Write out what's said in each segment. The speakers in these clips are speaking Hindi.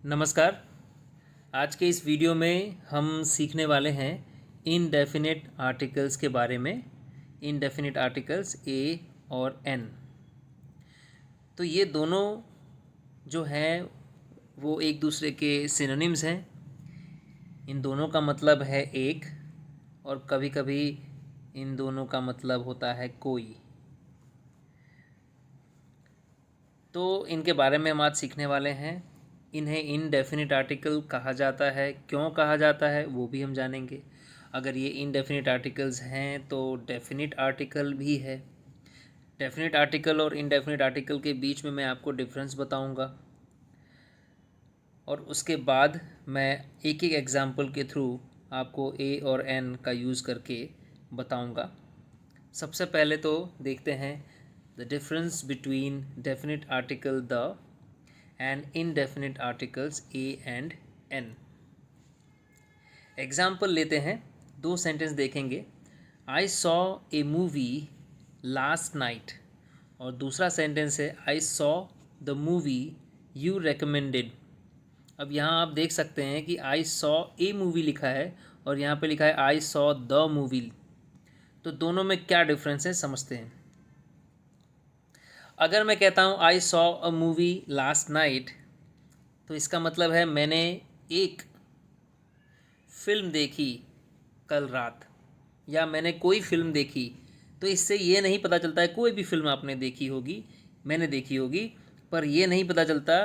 नमस्कार। आज के इस वीडियो में हम सीखने वाले हैं इनडेफिनिट आर्टिकल्स के बारे में। इनडेफिनिट आर्टिकल्स ए और एन। तो ये दोनों जो हैं वो एक दूसरे के सिनोनिम्स हैं। इन दोनों का मतलब है एक, और कभी कभी इन दोनों का मतलब होता है कोई। तो इनके बारे में हम आज सीखने वाले हैं। इन्हें इनडेफिनिट आर्टिकल कहा जाता है, क्यों कहा जाता है वो भी हम जानेंगे। अगर ये इनडेफिनिट आर्टिकल्स हैं तो डेफिनिट आर्टिकल भी है। डेफिनिट आर्टिकल और इनडेफिनिट आर्टिकल के बीच में मैं आपको डिफरेंस बताऊंगा, और उसके बाद मैं एक एक एग्जाम्पल के थ्रू आपको ए और एन का यूज़ करके बताऊंगा। सबसे पहले तो देखते हैं the difference between definite article the and indefinite articles a and n। Example लेते हैं, दो सेंटेंस देखेंगे। I saw a movie last night, और दूसरा सेंटेंस है I saw the movie you recommended. अब यहाँ आप देख सकते हैं कि आई सॉ ए मूवी लिखा है और यहाँ पे लिखा है आई सॉ द मूवी। तो दोनों में क्या डिफरेंस है समझते हैं। अगर मैं कहता हूँ I saw a movie last night, तो इसका मतलब है मैंने एक फिल्म देखी कल रात, या मैंने कोई फिल्म देखी। तो इससे ये नहीं पता चलता है, कोई भी फिल्म आपने देखी होगी, मैंने देखी होगी, पर ये नहीं पता चलता,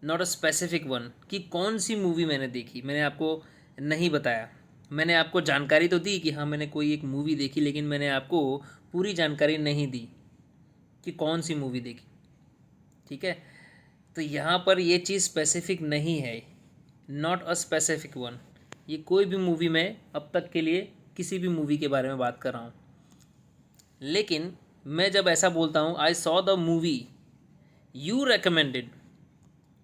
नॉट अ स्पेसिफिक वन, कि कौन सी मूवी मैंने देखी। मैंने आपको नहीं बताया। मैंने आपको जानकारी तो दी कि हाँ मैंने कोई एक मूवी देखी, लेकिन मैंने आपको पूरी जानकारी नहीं दी कि कौन सी मूवी देखी। ठीक है, तो यहाँ पर ये चीज़ स्पेसिफिक नहीं है, नॉट अ स्पेसिफिक वन। ये कोई भी मूवी में अब तक के लिए किसी भी मूवी के बारे में बात कर रहा हूँ। लेकिन मैं जब ऐसा बोलता हूँ I saw the movie you recommended,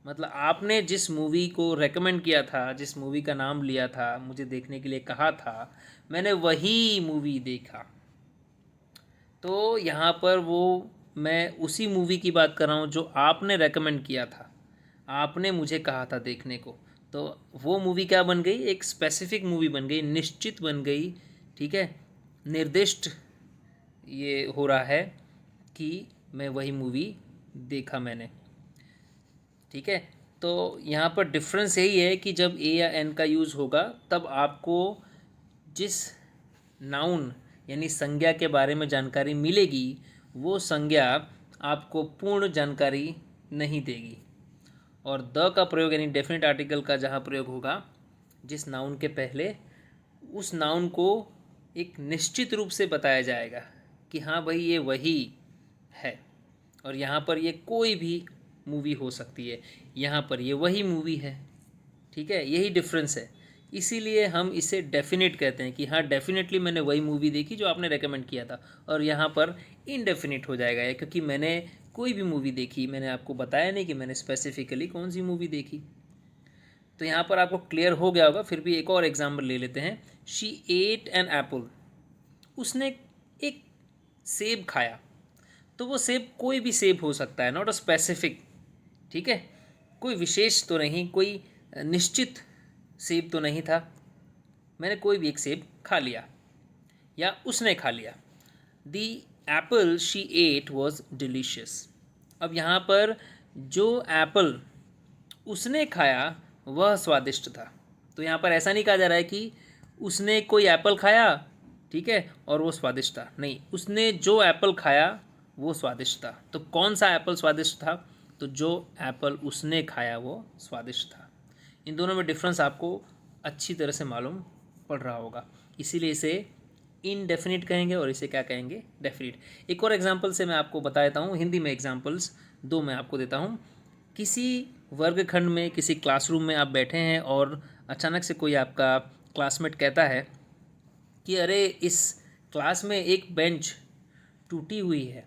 मतलब आपने जिस मूवी को रेकमेंड किया था, जिस मूवी का नाम लिया था, मुझे देखने के लिए कहा था, मैंने वही मूवी देखा। तो यहाँ पर वो मैं उसी मूवी की बात कर रहा हूँ जो आपने रेकमेंड किया था, आपने मुझे कहा था देखने को। तो वो मूवी क्या बन गई, एक स्पेसिफिक मूवी बन गई, निश्चित बन गई। ठीक है, निर्दिष्ट ये हो रहा है कि मैं वही मूवी देखा मैंने। ठीक है, तो यहाँ पर डिफरेंस यही है कि जब ए या एन का यूज़ होगा तब आपको जिस नाउन यानी संज्ञा के बारे में जानकारी मिलेगी, वो संज्ञा आपको पूर्ण जानकारी नहीं देगी। और द का प्रयोग यानी डेफिनेट आर्टिकल का जहाँ प्रयोग होगा, जिस नाउन के पहले, उस नाउन को एक निश्चित रूप से बताया जाएगा कि हाँ भाई ये वही है। और यहाँ पर ये कोई भी मूवी हो सकती है, यहाँ पर ये वही मूवी है। ठीक है, यही डिफरेंस है। इसीलिए हम इसे डेफिनेट कहते हैं कि हाँ डेफिनेटली मैंने वही मूवी देखी जो आपने रेकमेंड किया था। और यहाँ पर इनडेफिनिट हो जाएगा ये, क्योंकि मैंने कोई भी मूवी देखी, मैंने आपको बताया नहीं कि मैंने स्पेसिफिकली कौन सी मूवी देखी। तो यहाँ पर आपको क्लियर हो गया होगा। फिर भी एक और एग्जाम्पल ले लेते हैं। शी एट एन एप्पल, उसने एक सेब खाया। तो वो सेब कोई भी सेब हो सकता है, नॉट अ स्पेसिफिक। ठीक है, कोई विशेष तो नहीं, कोई निश्चित सेब तो नहीं था। मैंने कोई भी एक सेब खा लिया या उसने खा लिया। The apple she ate was delicious. अब यहाँ पर जो एप्पल उसने खाया वह स्वादिष्ट था। तो यहाँ पर ऐसा नहीं कहा जा रहा है कि उसने कोई एप्पल खाया, ठीक है, और वो स्वादिष्ट था। नहीं, उसने जो एप्पल खाया वो स्वादिष्ट था। तो कौन सा एप्पल स्वादिष्ट था, तो जो एप्पल उसने खाया वो स्वादिष्ट था। इन दोनों में डिफरेंस आपको अच्छी तरह से मालूम पड़ रहा होगा। इसीलिए इसे इनडेफिनिट कहेंगे और इसे क्या कहेंगे, डेफिनिट। एक और एग्जांपल से मैं आपको बता देता हूँ, हिंदी में एग्जांपल्स दो मैं आपको देता हूँ। किसी वर्गखंड में, किसी क्लासरूम में आप बैठे हैं और अचानक से कोई आपका क्लासमेट कहता है कि अरे इस क्लास में एक बेंच टूटी हुई है।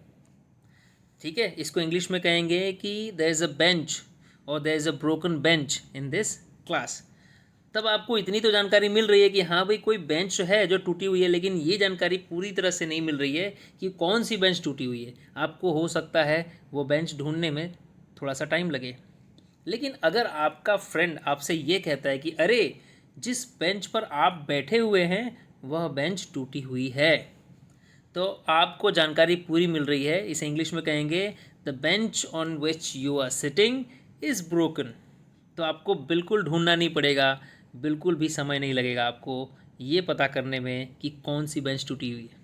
ठीक है, इसको इंग्लिश में कहेंगे कि देयर इज़ अ बेंच और there is a broken bench in this class. तब आपको इतनी तो जानकारी मिल रही है कि हाँ भाई कोई बेंच है जो टूटी हुई है, लेकिन ये जानकारी पूरी तरह से नहीं मिल रही है कि कौन सी बेंच टूटी हुई है। आपको हो सकता है वो बेंच ढूंढने में थोड़ा सा टाइम लगे। लेकिन अगर आपका फ्रेंड आपसे ये कहता है कि अरे जिस बेंच पर आप बैठे हुए हैं वह बेंच टूटी हुई है, तो आपको जानकारी पूरी मिल रही है। इसे इंग्लिश में कहेंगे the bench on which you are sitting is broken. तो आपको बिल्कुल ढूंढना नहीं पड़ेगा, बिल्कुल भी समय नहीं लगेगा आपको ये पता करने में कि कौन सी बेंच टूटी हुई है।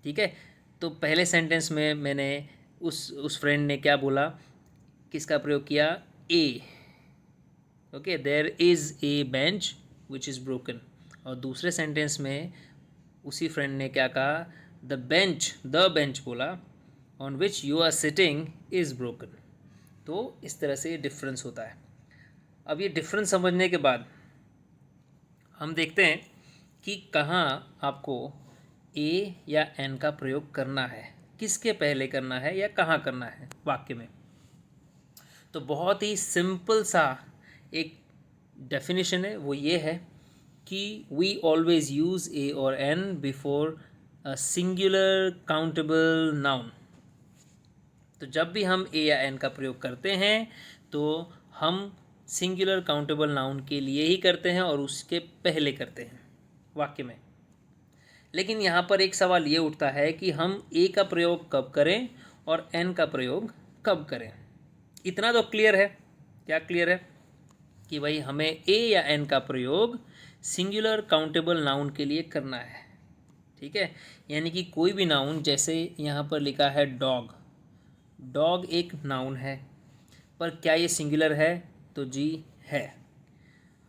ठीक है, तो पहले सेंटेंस में मैंने उस फ्रेंड ने क्या बोला, किसका प्रयोग किया, a. Okay, there is a bench which is broken. और दूसरे सेंटेंस में उसी फ्रेंड ने क्या कहा, द बेंच बोला, on which you are sitting is broken. तो इस तरह से डिफरेंस होता है। अब ये डिफरेंस समझने के बाद हम देखते हैं कि कहाँ आपको ए या एन का प्रयोग करना है, किसके पहले करना है या कहाँ करना है वाक्य में। तो बहुत ही सिंपल सा एक डेफिनेशन है, वो ये है कि वी ऑलवेज यूज़ ए और an before a singular countable noun. तो जब भी हम ए या एन का प्रयोग करते हैं तो हम सिंगुलर काउंटेबल नाउन के लिए ही करते हैं और उसके पहले करते हैं वाक्य में। लेकिन यहाँ पर एक सवाल ये उठता है कि हम ए का प्रयोग कब करें और एन का प्रयोग कब करें। इतना तो क्लियर है। क्या क्लियर है कि भाई हमें ए या एन का प्रयोग सिंगुलर काउंटेबल नाउन के लिए करना है। ठीक है, यानी कि कोई भी नाउन, जैसे यहाँ पर लिखा है डॉग, डॉग एक नाउन है, पर क्या ये सिंगुलर है, तो जी है।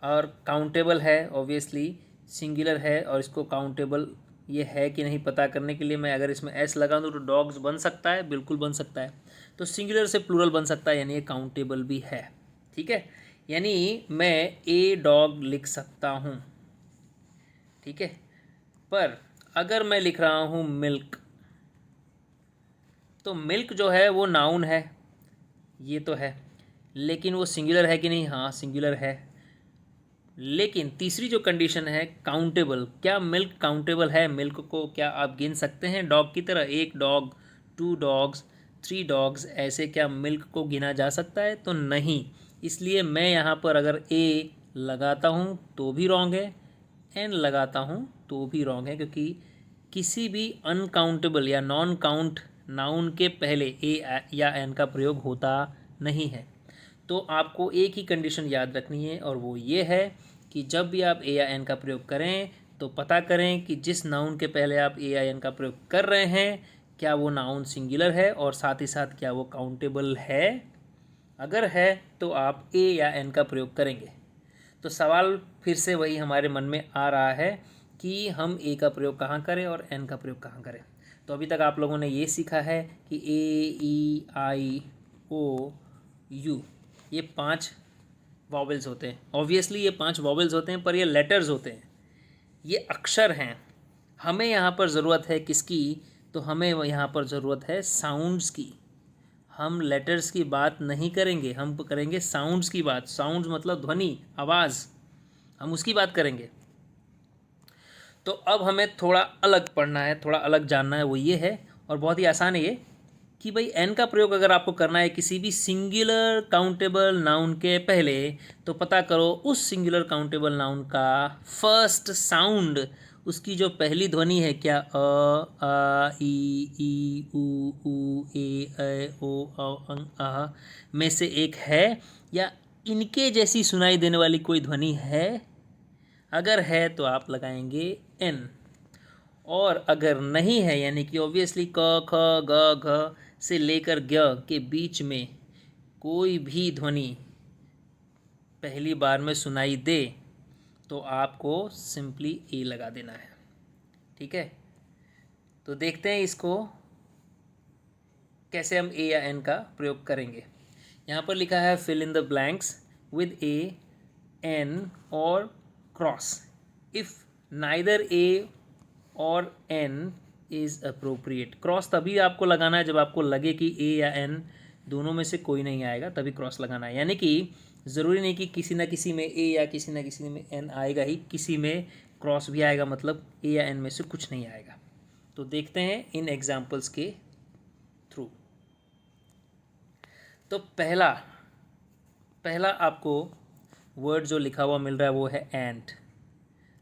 और काउंटेबल है, ऑब्वियसली सिंगुलर है, और इसको काउंटेबल ये है कि नहीं पता करने के लिए मैं अगर इसमें एस लगा दूँ तो डॉग्स बन सकता है, बिल्कुल बन सकता है। तो सिंगुलर से प्लूरल बन सकता है, यानी ये काउंटेबल भी है। ठीक है, यानी मैं ए डॉग लिख सकता हूँ। ठीक है, पर अगर मैं लिख रहा हूँ मिल्क, तो मिल्क जो है वो नाउन है, ये तो है, लेकिन वो सिंगुलर है कि नहीं, हाँ सिंगुलर है। लेकिन तीसरी जो कंडीशन है काउंटेबल, क्या मिल्क काउंटेबल है, मिल्क को क्या आप गिन सकते हैं डॉग की तरह, एक dog, two dogs, three dogs, ऐसे क्या मिल्क को गिना जा सकता है, तो नहीं। इसलिए मैं यहाँ पर अगर ए लगाता हूँ तो भी रॉन्ग है, एन लगाता हूँ तो भी रॉन्ग है, क्योंकि किसी भी अनकाउंटेबल या नॉन काउंट नाउन के पहले ए या एन का प्रयोग होता नहीं है। तो आपको एक ही कंडीशन याद रखनी है, और वो ये है कि जब भी आप ए या एन का प्रयोग करें तो पता करें कि जिस नाउन के पहले आप ए या एन का प्रयोग कर रहे हैं क्या वो नाउन सिंगुलर है, और साथ ही साथ क्या वो काउंटेबल है। अगर है तो आप ए या एन का प्रयोग करेंगे। तो सवाल फिर से वही हमारे मन में आ रहा है कि हम ए का प्रयोग कहाँ करें और एन का प्रयोग कहाँ करें। तो अभी तक आप लोगों ने ये सीखा है कि ए, ई, आई, ओ, यू, ये 5 वॉवेल्स होते हैं। ऑब्वियसली ये 5 वॉवेल्स होते हैं, पर ये लेटर्स होते हैं, ये अक्षर हैं। हमें यहाँ पर ज़रूरत है किसकी, तो हमें यहाँ पर ज़रूरत है साउंड्स की। हम लेटर्स की बात नहीं करेंगे, हम करेंगे साउंड्स की बात। साउंड्स मतलब ध्वनि, आवाज़, हम उसकी बात करेंगे। तो अब हमें थोड़ा अलग पढ़ना है, थोड़ा अलग जानना है, वो ये है, और बहुत ही आसान है ये, कि भाई एन का प्रयोग अगर आपको करना है किसी भी सिंगुलर काउंटेबल नाउन के पहले, तो पता करो उस सिंगुलर काउंटेबल नाउन का फर्स्ट साउंड, उसकी जो पहली ध्वनि है, क्या आ ई ऊ ए ओ अ में से एक है, या इनके जैसी सुनाई देने वाली कोई ध्वनि है। अगर है तो आप लगाएंगे एन, और अगर नहीं है, यानी कि ऑब्वियसली क ख ग घ से लेकर ग के बीच में कोई भी ध्वनि पहली बार में सुनाई दे, तो आपको सिंपली ए लगा देना है। ठीक है, तो देखते हैं इसको कैसे हम ए या एन का प्रयोग करेंगे। यहाँ पर लिखा है fill in the blanks with a, an और क्रॉस इफ़ नाइदर ए और एन इज़ अप्रोप्रिएट। क्रॉस तभी आपको लगाना है जब आपको लगे कि ए या एन दोनों में से कोई नहीं आएगा, तभी क्रॉस लगाना है। यानी कि ज़रूरी नहीं कि किसी ना किसी में ए या किसी ना किसी में एन आएगा ही, किसी में क्रॉस भी आएगा, मतलब ए या एन में से कुछ नहीं आएगा। तो देखते हैं इन एग्जाम्पल्स के थ्रू। तो पहला पहला आपको वर्ड जो लिखा हुआ मिल रहा है वो है एंट।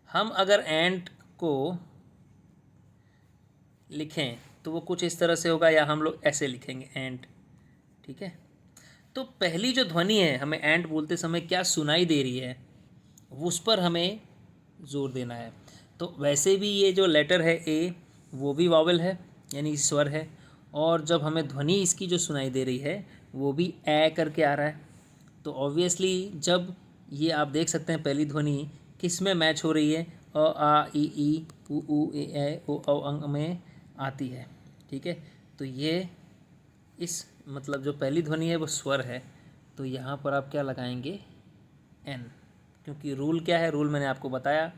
हम अगर एंट को लिखें तो वो कुछ इस तरह से होगा, या हम लोग ऐसे लिखेंगे एंट। ठीक है, तो पहली जो ध्वनि है हमें एंट बोलते समय क्या सुनाई दे रही है उस पर हमें जोर देना है। तो वैसे भी ये जो लेटर है ए, वो भी वावल है यानी स्वर है, और जब हमें ध्वनि इसकी जो सुनाई दे रही है वो भी ए करके आ रहा है। तो ऑब्वियसली जब ये आप देख सकते हैं पहली ध्वनि किस में मैच हो रही है, अ आ ई उ ए ओ औ अंग में आती है। ठीक है, तो ये इस मतलब जो पहली ध्वनि है वो स्वर है, तो यहाँ पर आप क्या लगाएंगे, एन। क्योंकि रूल क्या है, रूल मैंने आपको बताया,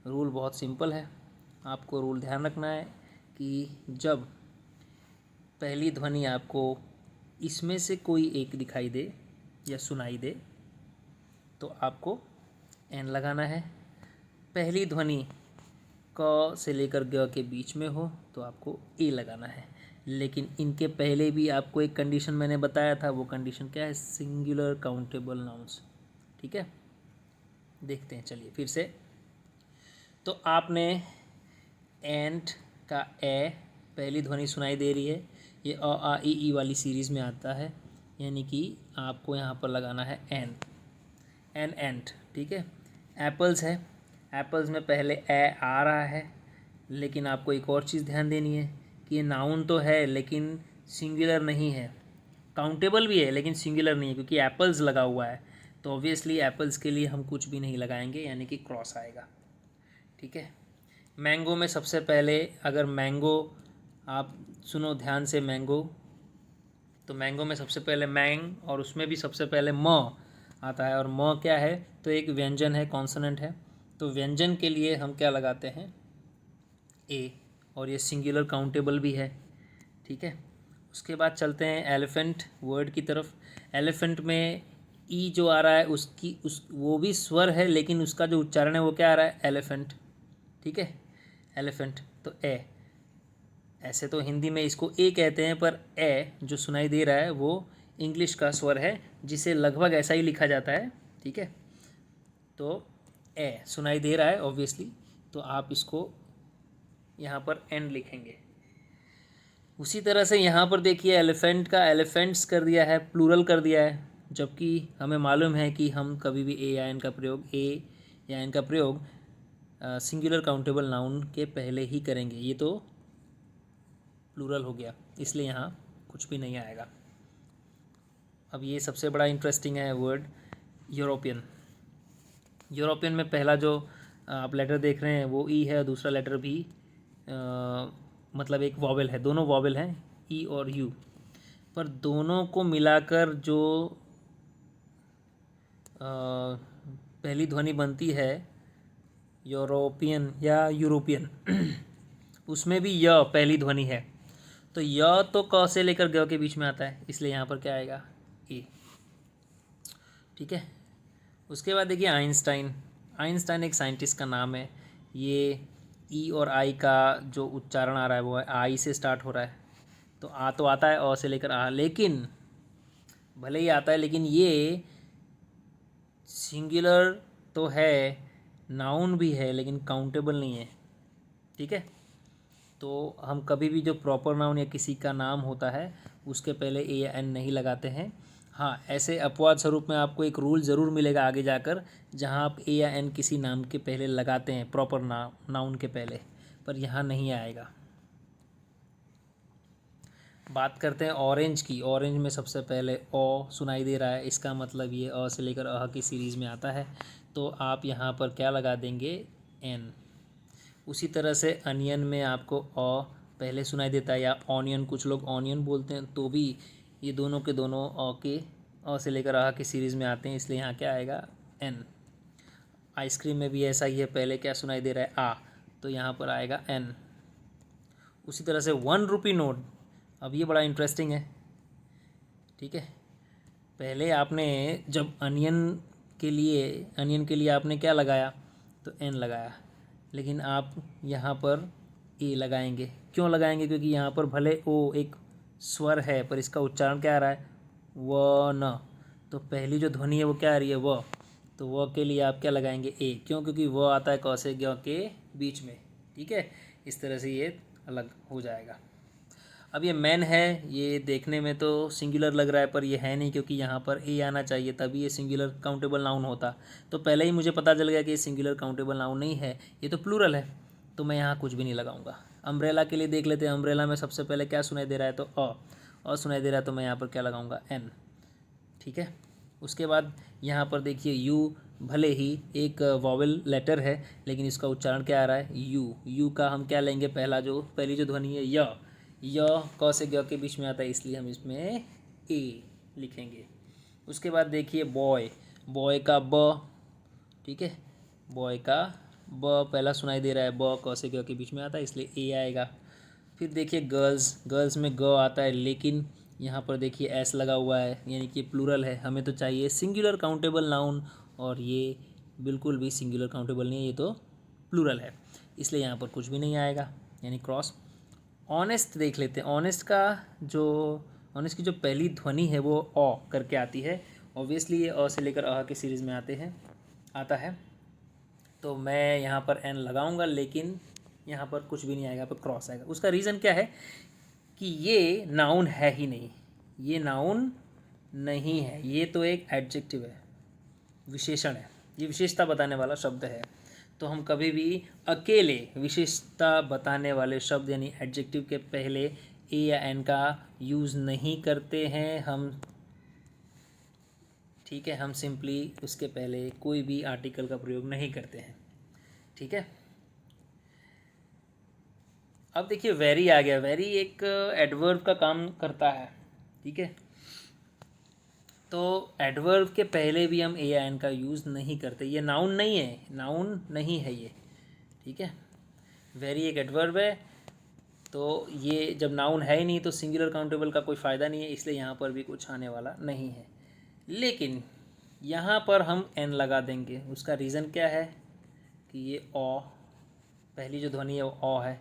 रूल बहुत सिंपल है। आपको रूल ध्यान रखना है कि जब पहली ध्वनि आपको इसमें से कोई एक दिखाई दे या सुनाई दे तो आपको एन लगाना है। पहली ध्वनि क से लेकर ग के बीच में हो तो आपको ए लगाना है। लेकिन इनके पहले भी आपको एक कंडीशन मैंने बताया था, वो कंडीशन क्या है, सिंगुलर काउंटेबल नाउन्स। ठीक है, देखते हैं चलिए फिर से। तो आपने एंट का ए पहली ध्वनि सुनाई दे रही है, ये अ आ ई वाली सीरीज़ में आता है, यानी कि आपको यहाँ पर लगाना है एन, एन एंट। ठीक है, एप्पल्स है, एप्पल्स में पहले ए आ रहा है, लेकिन आपको एक और चीज़ ध्यान देनी है कि ये नाउन तो है लेकिन सिंगुलर नहीं है, काउंटेबल भी है लेकिन सिंगुलर नहीं है, क्योंकि एप्पल्स लगा हुआ है। तो ऑब्वियसली एप्पल्स के लिए हम कुछ भी नहीं लगाएंगे, यानी कि क्रॉस आएगा। ठीक है, मैंगो में सबसे पहले अगर मैंगो आप सुनो ध्यान से, मैंगो, तो मैंगो में सबसे पहले मैंग और उसमें भी सबसे पहले म आता है, और म क्या है, तो एक व्यंजन है, कॉन्सोनेंट है। तो व्यंजन के लिए हम क्या लगाते हैं, ए, और ये सिंगुलर काउंटेबल भी है। ठीक है, उसके बाद चलते हैं एलिफेंट वर्ड की तरफ। एलिफेंट में ई जो आ रहा है उस वो भी स्वर है, लेकिन उसका जो उच्चारण है वो क्या आ रहा है, एलिफेंट। ठीक है, एलिफेंट तो ए, ऐसे तो हिंदी में इसको ए कहते हैं, पर ए जो सुनाई दे रहा है वो इंग्लिश का स्वर है, जिसे लगभग ऐसा ही लिखा जाता है। ठीक है, तो ए सुनाई दे रहा है ऑब्वियसली, तो आप इसको यहाँ पर एन लिखेंगे। उसी तरह से यहाँ पर देखिए एलिफेंट का एलिफेंट्स कर दिया है, प्लूरल कर दिया है, जबकि हमें मालूम है कि हम कभी भी ए या एन का प्रयोग सिंगुलर काउंटेबल नाउन के पहले ही करेंगे। ये तो प्लूरल हो गया, इसलिए यहाँ कुछ भी नहीं आएगा। अब ये सबसे बड़ा इंटरेस्टिंग है वर्ड यूरोपियन। यूरोपियन में पहला जो आप लेटर देख रहे हैं वो ई है, और दूसरा लेटर भी मतलब एक वॉवेल है, दोनों वॉवेल हैं ई और यू, पर दोनों को मिलाकर जो पहली ध्वनि बनती है यूरोपियन या यूरोपियन उसमें भी य पहली ध्वनि है, तो य तो क से लेकर ग के बीच में आता है, इसलिए यहाँ पर क्या आएगा, ए। ठीक है, उसके बाद देखिए आइंस्टाइन। आइंस्टाइन एक साइंटिस्ट का नाम है। ये ई और आई का जो उच्चारण आ रहा है वो है आई से स्टार्ट हो रहा है, तो आ तो आता है अ से लेकर आ, लेकिन भले ही आता है लेकिन ये सिंगुलर तो है, नाउन भी है, लेकिन काउंटेबल नहीं है। ठीक है, तो हम कभी भी जो प्रॉपर नाउन या किसी का नाम होता है उसके पहले ए या एन नहीं लगाते हैं। हाँ, ऐसे अपवाद स्वरूप में आपको एक रूल ज़रूर मिलेगा आगे जाकर, जहाँ आप ए या एन किसी नाम के पहले लगाते हैं, प्रॉपर नाउन के पहले, पर यहाँ नहीं आएगा। बात करते हैं ऑरेंज की। ऑरेंज में सबसे पहले ओ सुनाई दे रहा है, इसका मतलब ये अ से लेकर अह की सीरीज़ में आता है, तो आप यहाँ पर क्या लगा देंगे, एन। उसी तरह से अनियन में आपको अ पहले सुनाई देता है, या ऑनियन, कुछ लोग ऑनियन बोलते हैं, तो भी ये दोनों के दोनों अ से लेकर अह की सीरीज़ में आते हैं, इसलिए यहाँ क्या आएगा, एन। आइसक्रीम में भी ऐसा ही है, पहले क्या सुनाई दे रहा है, आ, तो यहाँ पर आएगा एन। उसी तरह से 1 रुपये नोट, अब ये बड़ा इंटरेस्टिंग है। ठीक है, पहले आपने जब अनियन के लिए आपने क्या लगाया, तो एन लगाया, लेकिन आप यहाँ पर ए लगाएंगे। क्यों लगाएंगे, क्योंकि यहाँ पर भले ओ एक स्वर है पर इसका उच्चारण क्या आ रहा है, व न, तो पहली जो ध्वनि है वो क्या आ रही है, व। तो व के लिए आप क्या लगाएंगे, ए। क्यों? क्योंकि व आता है क से ग के बीच में। ठीक है, इस तरह से ये अलग हो जाएगा। अब ये मैन है, ये देखने में तो सिंगुलर लग रहा है पर ये है नहीं, क्योंकि यहाँ पर ए आना चाहिए तभी ये सिंगुलर काउंटेबल नाउन होता। तो पहले ही मुझे पता चल गया कि ये सिंगुलर काउंटेबल नाउन नहीं है, ये तो प्लूरल है। तो मैं यहाँ कुछ भी नहीं लगाऊंगा। अम्ब्रेला के लिए देख लेते हैं। अम्ब्रेला में सबसे पहले क्या सुनाई दे रहा है, तो अ सुनाई दे रहा है, तो मैं यहाँ पर क्या लगाऊंगा, एन। ठीक है, उसके बाद यहाँ पर देखिए यू, भले ही एक वॉवेल लेटर है लेकिन इसका उच्चारण क्या आ रहा है, यू। यू का हम क्या लेंगे, पहली जो ध्वनि है य क से ग के बीच में आता है, इसलिए हम इसमें ए लिखेंगे। उसके बाद देखिए बॉय, बॉय का ब। ठीक है, बॉय का ब पहला सुनाई दे रहा है, ब क से ग के बीच में आता है, इसलिए ए आएगा। फिर देखिए गर्ल्स, गर्ल्स में ग आता है लेकिन यहाँ पर देखिए एस लगा हुआ है, यानी कि प्लूरल है। हमें तो चाहिए सिंगुलर काउंटेबल नाउन, और ये बिल्कुल भी सिंगुलर काउंटेबल नहीं है, ये तो प्लूरल है, इसलिए यहाँ पर कुछ भी नहीं आएगा, यानी क्रॉस। ऑनेस्ट देख लेते हैं। ऑनेस्ट की जो पहली ध्वनि है वो अ करके आती है। ऑब्वियसली ये अ से लेकर अ के सीरीज़ में आता है। तो मैं यहाँ पर एन लगाऊंगा लेकिन यहाँ पर कुछ भी नहीं आएगा, यहाँ पर क्रॉस आएगा। उसका रीज़न क्या है कि ये नाउन है ही नहीं, ये नाउन नहीं है, ये तो एक एडजेक्टिव है, विशेषण है, ये विशेषता बताने वाला शब्द है। तो हम कभी भी अकेले विशेषता बताने वाले शब्द यानी एडजेक्टिव के पहले ए या एन का यूज़ नहीं करते हैं हम। ठीक है, हम सिंपली उसके पहले कोई भी आर्टिकल का प्रयोग नहीं करते हैं। ठीक है, अब देखिए वेरी आ गया। वेरी एक एडवर्ब का काम करता है। ठीक है, तो एडवर्ब के पहले भी हम ए या एन का यूज़ नहीं करते, ये नाउन नहीं है, नाउन नहीं है ये। ठीक है, वेरी एक एडवर्ब है, तो ये जब नाउन है ही नहीं तो सिंगुलर काउंटेबल का कोई फ़ायदा नहीं है, इसलिए यहाँ पर भी कुछ आने वाला नहीं है। लेकिन यहाँ पर हम एन लगा देंगे। उसका रीज़न क्या है कि ये ओ, पहली जो ध्वनि है वो ओ है।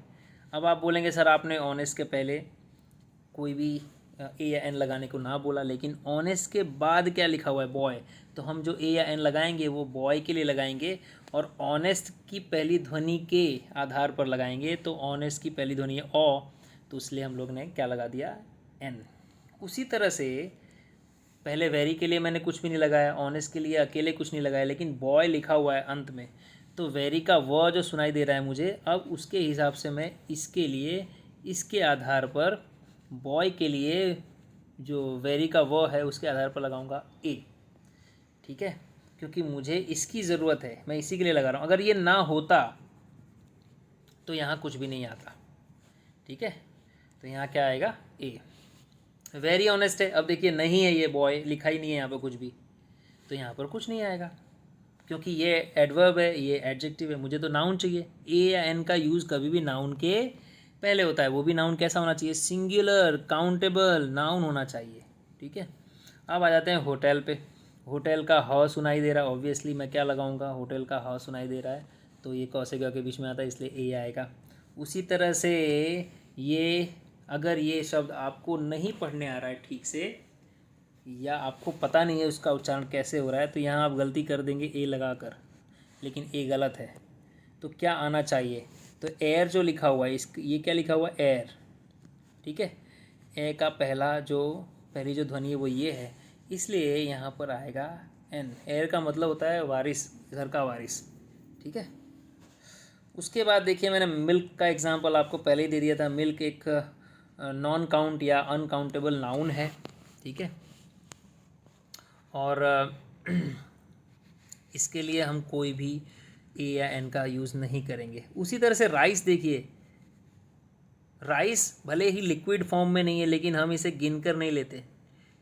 अब आप बोलेंगे सर आपने ऑनेस्ट के पहले कोई भी ए या एन लगाने को ना बोला, लेकिन ऑनेस्ट के बाद क्या लिखा हुआ है, बॉय। तो हम जो ए या एन लगाएंगे वो बॉय के लिए लगाएंगे, और ऑनेस्ट की पहली ध्वनि के आधार पर लगाएंगे। तो ऑनेस्ट की पहली ध्वनि है ओ, तो इसलिए हम लोग ने क्या लगा दिया, एन। उसी तरह से पहले वेरी के लिए मैंने कुछ भी नहीं लगाया, ऑनेस्ट के लिए अकेले कुछ नहीं लगाया, लेकिन बॉय लिखा हुआ है अंत में, तो वेरी का व जो सुनाई दे रहा है मुझे, अब उसके हिसाब से मैं इसके लिए इसके आधार पर बॉय के लिए जो वेरी का व है उसके आधार पर लगाऊंगा ए। ठीक है, क्योंकि मुझे इसकी ज़रूरत है, मैं इसी के लिए लगा रहा हूँ। अगर ये ना होता तो यहाँ कुछ भी नहीं आता। ठीक है, तो यहाँ क्या आएगा, ए। वेरी ऑनेस्ट है, अब देखिए नहीं है, ये बॉय लिखा ही नहीं है यहाँ पर कुछ भी, तो यहाँ पर कुछ नहीं आएगा, क्योंकि ये एडवर्ब है, ये एडजेक्टिव है, मुझे तो नाउन चाहिए। ए या एन का यूज़ कभी भी नाउन के पहले होता है, वो भी नाउन कैसा होना चाहिए, सिंगुलर काउंटेबल नाउन होना चाहिए। ठीक है, अब आ जाते हैं होटल पे। होटल का ह सुनाई दे रहा है, ऑब्वियसली मैं क्या लगाऊंगा, होटल का ह सुनाई दे रहा है, तो ये क से ग के बीच में आता है, इसलिए ए आएगा। उसी तरह से ये, अगर ये शब्द आपको नहीं पढ़ने आ रहा है ठीक से, या आपको पता नहीं है उसका उच्चारण कैसे हो रहा है, तो यहाँ आप गलती कर देंगे ए लगाकर, लेकिन ए गलत है। तो क्या आना चाहिए, तो एयर जो लिखा हुआ है, ये क्या लिखा हुआ है, एयर। ठीक है, ए का पहली जो ध्वनि है वो ये है, इसलिए यहाँ पर आएगा एन। एयर का मतलब होता है वारिस, घर का वारिस। ठीक है, उसके बाद देखिए मैंने मिल्क का एग्जांपल आपको पहले ही दे दिया था। मिल्क एक नॉन काउंट या अनकाउंटेबल नाउन है। ठीक है, और इसके लिए हम कोई भी ए या एन का यूज़ नहीं करेंगे। उसी तरह से राइस देखिए, राइस भले ही लिक्विड फॉर्म में नहीं है लेकिन हम इसे गिनकर नहीं लेते।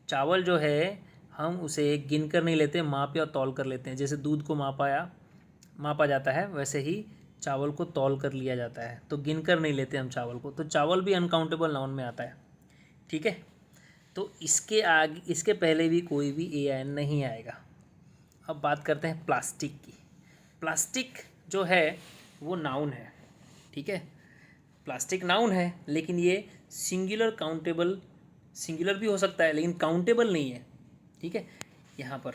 चावल जो है हम उसे गिनकर नहीं लेते, माप या तौल कर लेते हैं। जैसे दूध को मापा जाता है, वैसे ही चावल को तौल कर लिया जाता है, तो गिनकर नहीं लेते हम चावल को। तो चावल भी अनकाउंटेबल नाउन में आता है। ठीक है, तो इसके पहले भी कोई भी ए या एन नहीं आएगा। अब बात करते हैं प्लास्टिक की। प्लास्टिक जो है वो नाउन है। ठीक है, प्लास्टिक नाउन है, लेकिन ये सिंगुलर भी हो सकता है लेकिन काउंटेबल नहीं है। ठीक है, यहाँ पर,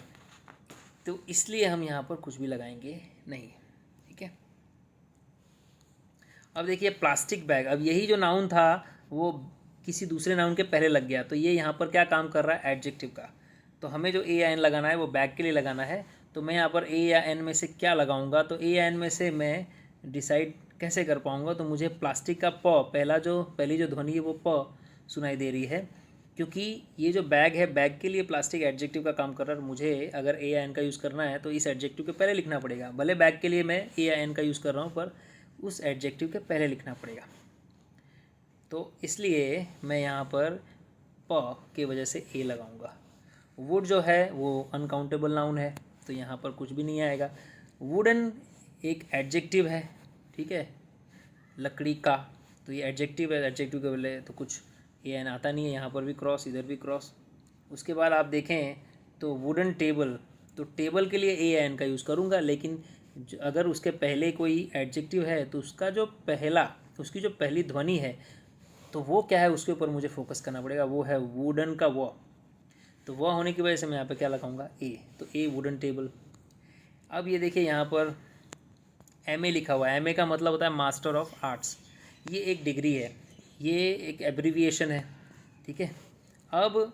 तो इसलिए हम यहाँ पर कुछ भी लगाएंगे नहीं। ठीक है, अब देखिए प्लास्टिक बैग, अब यही जो नाउन था वो किसी दूसरे नाउन के पहले लग गया, तो ये यहाँ पर क्या काम कर रहा है, एडजेक्टिव का। तो हमें जो ए या एन लगाना है वो बैग के लिए लगाना है, तो मैं यहाँ पर ए या एन में से क्या लगाऊंगा, तो ए या एन में से मैं डिसाइड कैसे कर पाऊँगा, तो मुझे प्लास्टिक का पहली जो ध्वनि है वो प सुनाई दे रही है, क्योंकि ये जो बैग है, बैग के लिए प्लास्टिक एडजेक्टिव का काम कर रहा है। मुझे अगर ए या एन का यूज़ करना है तो इस एडजेक्टिव के पहले लिखना पड़ेगा, भले बैग के लिए मैं ए या एन का यूज़ कर रहा हूँ पर उस एडजेक्टिव के पहले लिखना पड़ेगा। तो इसलिए मैं यहाँ पर प की वजह से ए लगाऊंगा। वुड जो है वो अनकाउंटेबल नाउन है, तो यहाँ पर कुछ भी नहीं आएगा। वुडन एक एडजेक्टिव है, ठीक है, लकड़ी का, तो ये एडजेक्टिव है, एडजेक्टिव के बदले तो कुछ ए एन आता नहीं है, यहाँ पर भी क्रॉस, इधर भी क्रॉस। उसके बाद आप देखें तो वुडन टेबल, तो टेबल के लिए ए एन का यूज़ करूँगा, लेकिन अगर उसके पहले कोई एडजेक्टिव है तो उसकी जो पहली ध्वनि है तो वो क्या है, उसके ऊपर मुझे फोकस करना पड़ेगा, वो है वुडन का वो। तो वह होने की वजह से मैं यहाँ पे क्या लगाऊंगा, ए, तो ए वुडन टेबल। अब ये देखिए यहाँ पर एम ए लिखा हुआ है, एम ए का मतलब होता है मास्टर ऑफ आर्ट्स, ये एक डिग्री है, ये एक एब्रीविएशन है। ठीक है, अब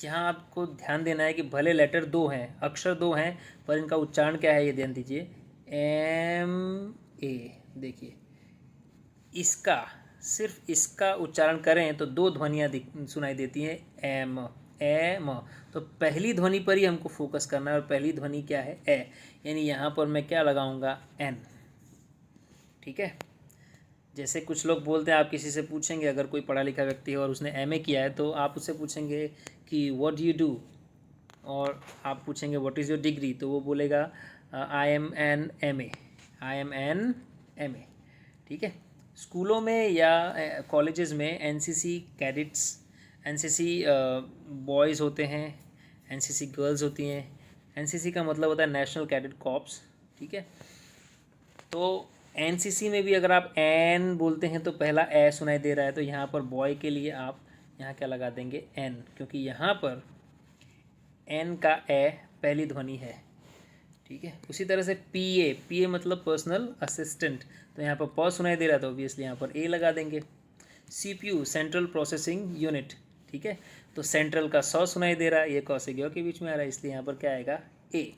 यहाँ आपको ध्यान देना है कि भले लेटर दो हैं, अक्षर दो हैं, पर इनका उच्चारण क्या है ये ध्यान दीजिए, एम ए। देखिए इसका, सिर्फ इसका उच्चारण करें तो दो ध्वनियाँ सुनाई देती हैं, एम एम। तो पहली ध्वनि पर ही हमको फोकस करना है, और पहली ध्वनि क्या है, ए, यानी यहाँ पर मैं क्या लगाऊंगा, एन। ठीक है, जैसे कुछ लोग बोलते हैं, आप किसी से पूछेंगे, अगर कोई पढ़ा लिखा व्यक्ति है और उसने एमए किया है, तो आप उससे पूछेंगे कि व्हाट डू यू डू, और आप पूछेंगे व्हाट इज़ योर डिग्री, तो वो बोलेगा I am an M A, I am an M A. ठीक है, स्कूलों में या कॉलेजेस में एनसीसी कैडेट्स, एनसीसी बॉयज़ होते हैं, एनसीसी गर्ल्स होती हैं। एनसीसी का मतलब होता है नेशनल कैडेट कॉर्प्स। ठीक है, तो एनसीसी में भी अगर आप एन बोलते हैं तो पहला ए सुनाई दे रहा है, तो यहाँ पर बॉय के लिए आप यहाँ क्या लगा देंगे, एन, क्योंकि यहाँ पर एन का ए पहली ध्वनि है। ठीक है, उसी तरह से पी ए मतलब पर्सनल असिस्टेंट, तो यहाँ पर प सुनाई दे रहा है तो ऑब्वियसली यहाँ पर ए लगा देंगे। सीपीयू सेंट्रल प्रोसेसिंग यूनिट, ठीक है, तो सेंट्रल का स सुनाई दे रहा है, ये क से ग के बीच में आ रहा है, इसलिए यहाँ पर क्या आएगा, ए।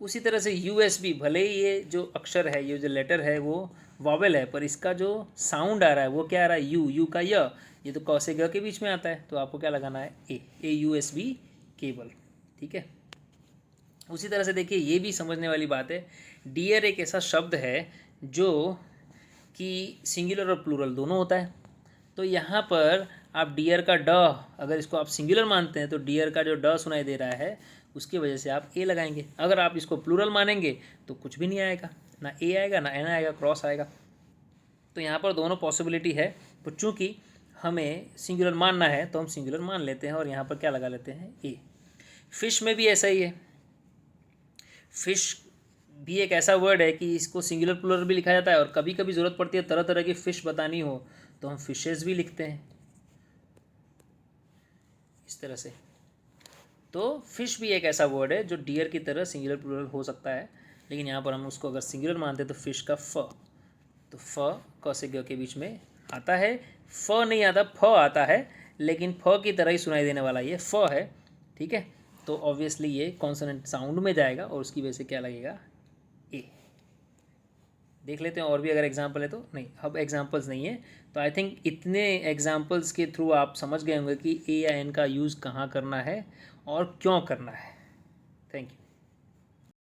उसी तरह से यूएसबी, भले ही ये जो अक्षर है, ये जो लेटर है वो वॉवेल है, पर इसका जो साउंड आ रहा है वो क्या आ रहा है, यू का य, ये तो क से ग के बीच में आता है, तो आपको क्या लगाना है, ए यूएसबी केबल। ठीक है, उसी तरह से देखिए ये भी समझने वाली बात है, डियर एक ऐसा शब्द है जो कि सिंगुलर और प्लूरल दोनों होता है। तो यहाँ पर आप डियर का ड, अगर इसको आप सिंगुलर मानते हैं तो डियर का जो ड सुनाई दे रहा है उसकी वजह से आप ए लगाएंगे। अगर आप इसको प्लूरल मानेंगे तो कुछ भी नहीं आएगा, ना ए आएगा ना एन आएगा, क्रॉस आएगा। तो यहाँ पर दोनों पॉसिबिलिटी है, तो चूँकि हमें सिंगुलर मानना है तो हम सिंगुलर मान लेते हैं और यहाँ पर क्या लगा लेते हैं, ए। फिश में भी ऐसा ही है, फिश भी एक ऐसा वर्ड है कि इसको सिंगुलर प्लूरल भी लिखा जाता है, और कभी कभी ज़रूरत पड़ती है तरह तरह की फ़िश बतानी हो तो हम फिशेस भी लिखते हैं इस तरह से। तो फिश भी एक ऐसा वर्ड है जो डियर की तरह सिंगुलर प्लूरल हो सकता है, लेकिन यहाँ पर हम उसको अगर सिंगुलर मानते हैं तो फिश का फ, तो फ क से ग के बीच में आता है, फ नहीं आता, फ आता है, लेकिन फ की तरह ही सुनाई देने वाला ये फ है। ठीक है, तो ऑब्वियसली ये कॉन्सोनेंट साउंड में जाएगा और उसकी वजह से क्या लगेगा, ए। देख लेते हैं और भी अगर एग्जांपल है तो, नहीं अब एग्जांपल्स नहीं है, तो आई थिंक इतने एग्जांपल्स के थ्रू आप समझ गए होंगे कि ए या एन का यूज़ कहाँ करना है और क्यों करना है। Thank you.